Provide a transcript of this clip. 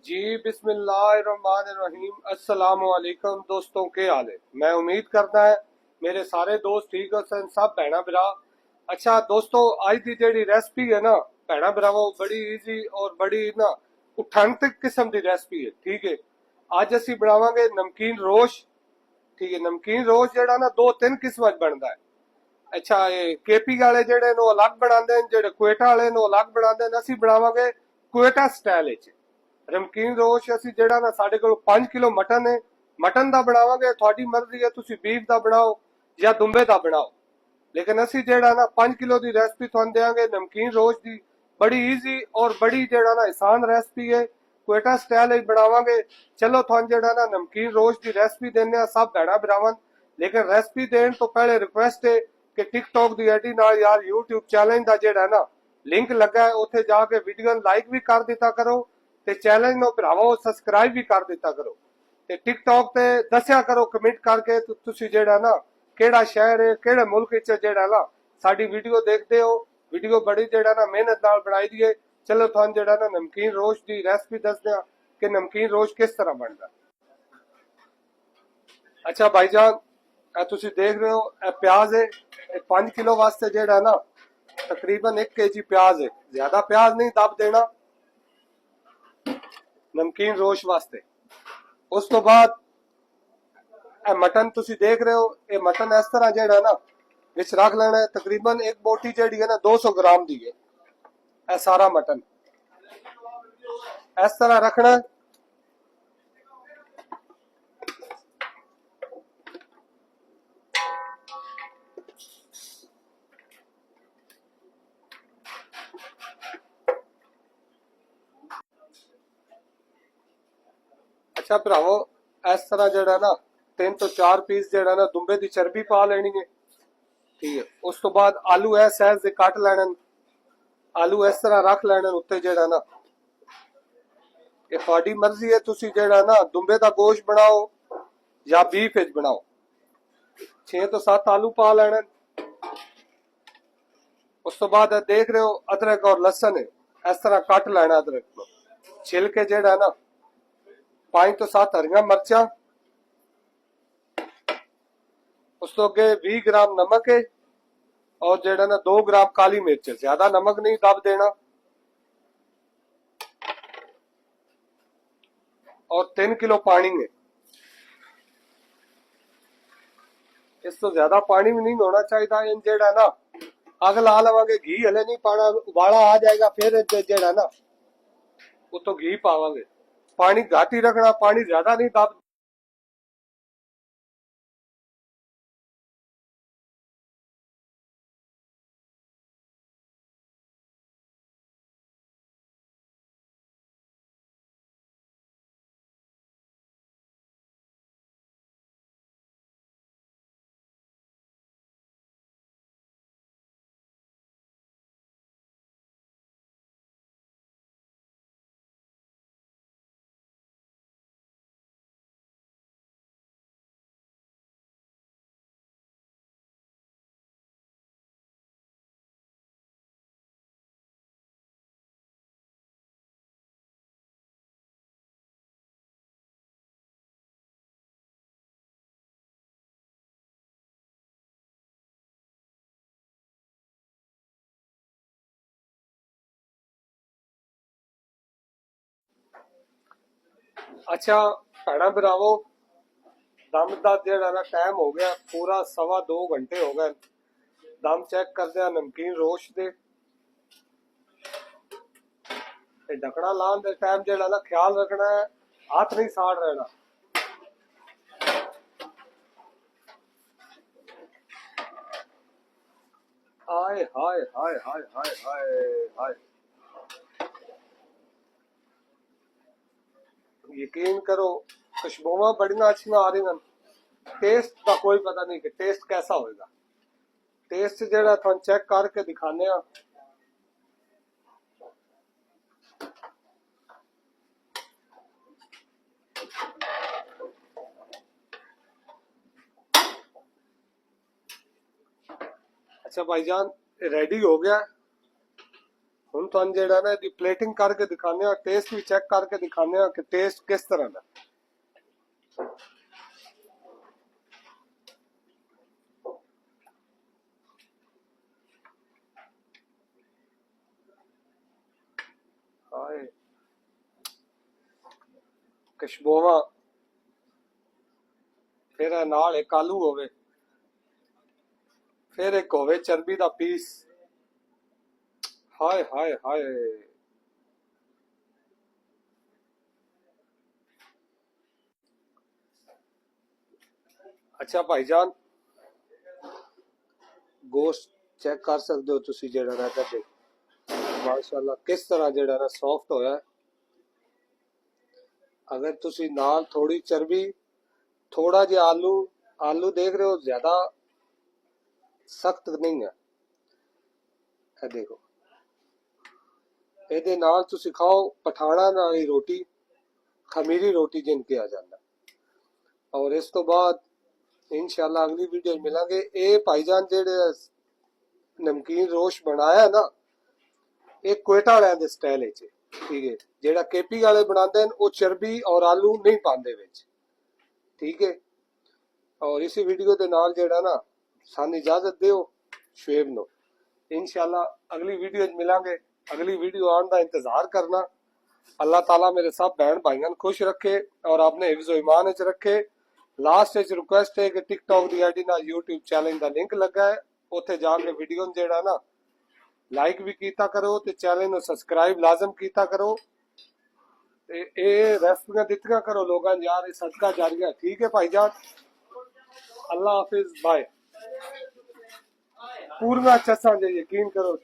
जी बिस्मिल्लाहिर्रहमानिर्रहीम। अस्सलाम वालेकुम दोस्तों, के हाल है। मैं उम्मीद करता है मेरे सारे दोस्त ठीक हो सब भैना भरा। अच्छा दोस्तों, आज की जी रेसिपी है ना भैना भरावो, बड़ी इजी और बड़ी ना ऑथेंटिक किस्म की रेसिपी है। ठीक है, आज असी बनावांगे नमकीन रोश। ठीक है, नमकीन रोश जेड़ा ना दो तीन किस्म बनता है। अच्छा, ये केपी वाले जेड़े नो अलग बनाते हैं, जेड़े क्वेटा वाले नो अलग बनाते हैं। असी बनावांगे क्वेटा स्टाइल विच नमकीन रोश। असी जेड़ा ना साडे कोल 5 किलो मटन है, मटन दा बनावांगे। थोड़ी मर्जी है, तुसी बीफ दा बनाओ या दुंबे दा बनाओ, लेकिन असी जेड़ा ना 5 किलो दी रेसिपी तुहानू देंगे नमकीन रोश दी। बड़ी इजी और बड़ी जेड़ा ना आसान रेसिपी है, क्वेटा स्टाइल विच बनावांगे। चलो तुहानू जेड़ा ना नमकीन रोश दी रेसिपी देने सब भैणा भरावन। लेकिन रेसिपी देने तो पहले रिक्वेस्ट है कि टिकटॉक दी आईडी नाल यार यूट्यूब चैनल दा जेड़ा ना लिंक लगा है, उत्थे जाके वीडियो लाइक भी कर दिता करो ते चैनल नो भरावो सबसक्राइब भी कर दिता करो। ते टिकटॉक ते दस्या करो कमेंट करके तुसी जेड़ा ना केड़ा शहर है केड़े मुल्क विच जेड़ा ना साडी वीडियो देखते हो। वीडियो बड़ी जेड़ा ना मेहनत नाल बनाई दी है। चलो तुहानू जेड़ा ना नमकीन रोश दी रेसिपी दसदे हां कि नमकीन रोश किस तरह बनदा। अच्छा भाईजान, तुसी देख रहे हो ए प्याज है। 5 किलो वास्ते जेड़ा ना तकरीबन 1 केजी प्याज है। ज्यादा प्याज नहीं दब देना नमकीन रोश वास्ते। उस तो बाद मटन तुसी देख रहे हो, ये मटन इस तरह जेड़ा ना विच रख लेना है। तकरीबन एक बोटी जेड़ी है ना 200 ग्राम दी है। ए सारा मटन इस तरह रखना है। अच्छा भरावो, इस तरह जेड़ा ना 3 तो 4 पीस जेड़ा ना दुंबे दी चर्बी पा लेनी है। ठीक है, उस तो बाद आलू है साइज दे कट लेने। आलू इस तरह रख लेने उत्ते जेड़ा ना ये थोड़ी मर्जी है, तुसी जेड़ा ना दुंबे दा गोश्त बनाओ या बीफ विच बनाओ। 6 तो 7 आलू पा लेने। उस तो बाद देख रहे हो अदरक और लसन है, इस तरह कट लेना। अदरक को छिल के जेड़ा ना 5 तो 7 हरियां मिर्चा। उस तो अगे 20 ग्राम नमक है और जेड़ा ना 2 ग्राम काली मिर्च। ज्यादा नमक नहीं दब देना। और 3 किलो पानी है। इस तो ज्यादा पानी भी नहीं होना चाहिए। इन जेड़ा ना अग ला लवांगे, घी हले नहीं पाना, उबाला आ जाएगा फिर जेड़ा ना वो तो घी पावांगे। पानी घाटी रखना, पानी ज्यादा नहीं दब। अच्छा भैणा भरावो, दम का जेड़ा ना टाइम हो गया पूरा 2.25 घंटे हो गए। दम चेक करते हैं नमकीन रोश दे। ढकना लाने दे टाइम जेड़ा ना ख्याल रखना है हाथ नहीं साड़ रहना। हाय हाय हाय हाय हाय हाय हाय, यकीन करो खुशबुआ बड़ी अच्छी आ रही। टेस्ट का कोई पता नहीं कि टेस्ट कैसा होगा। टेस्ट जेड़ा तुम चेक करके दिखाने। अच्छा भाईजान, रेडी हो गया। ਹੁਣ ਤੁਹਾਨੂੰ ਜਿਹੜਾ ਨਾ ਇਹਦੀ ਪਲੇਟਿੰਗ ਕਰਕੇ ਦਿਖਾਉਂਦੇ ਆ, ਟੇਸਟ ਵੀ ਚੈੱਕ ਕਰਕੇ ਦਿਖਾਉਂਦੇ ਆ ਕਿ ਟੇਸਟ ਕਿਸ ਤਰ੍ਹਾਂ ਦਾ। ਹਾਏ ਕਸ਼ਬੋਵਾ, ਫਿਰ ਨਾਲ ਇੱਕ ਆਲੂ ਹੋਵੇ, ਫਿਰ ਇੱਕ ਹੋਵੇ ਚਰਬੀ ਦਾ ਪੀਸ। ਹਾਏ ਹਾਏ ਹਾਏ। ਅੱਛਾ ਭਾਈਜਾਨ, ਗੋਸ਼ਤ ਚੈੱਕ ਕਰ ਸਕਦੇ ਹੋ ਤੁਸੀਂ ਜਿਹੜਾ ਨਾ ਕਰਦੇ, ਮਾਸ਼ਾਅੱਲਾ ਕਿਸ ਤਰ੍ਹਾਂ ਜਿਹੜਾ ਨਾ ਸੌਫਟ ਹੋਇਆ। ਅਗਰ ਤੁਸੀਂ ਨਾਲ ਥੋੜੀ ਚਰਬੀ, ਥੋੜਾ ਜਿਹਾ ਆਲੂ, ਆਲੂ ਦੇਖ ਰਹੇ ਹੋ ਜ਼ਿਆਦਾ ਸਖਤ ਨਹੀਂ ਹੈ, ਇਹ ਦੇਖੋ। ਇਹਦੇ ਨਾਲ ਤੁਸੀਂ ਖਾਓ ਪਠਾਣਾ ਨਾਲ ਹੀ ਰੋਟੀ, ਖਮੀਰੀ ਰੋਟੀ ਜਿਨ ਕਿਹਾ ਜਾਂਦਾ। ਔਰ ਇਸ ਤੋਂ ਬਾਅਦ इंशाल्लाह अगली वीडियो मिलेंगे। ये भाईजान जेड़े नमकीन रोश बनाया ना, ये कोयटा वाले दे स्टाइल है, ठीक है। जेड़ा केपी वाले बनाते हैं वो चर्बी और आलू नहीं पाते विच, ठीक है। और इसी वीडियो के नाल जेड़ा ना सान इजाजत दियो शुएब नो, इंशाल्लाह अगली वीडियो मिलेंगे। अगली वीडियो आने का इंतजार करना। अल्लाह ताला मेरे सब बहन भाइयों खुश रखे और अपने हिफ्ज़ ईमान च रखे। लास्ट रिक्वेस्ट है कि टिकटॉक की आईडी ना यूट्यूब चैनल का लिंक लगा है, उत्थे जाके वीडियो जेड़ा ना लाइक भी कीता करो ते चैनल को सब्सक्राइब लाजम कीता करो ते ये रेसिपियां दित्तियां करो लोगों यार, ये सदका जारिया, ठीक है भाईजान। अल्लाह हाफिज, बाय। पूरा चसा जे यकीन करो।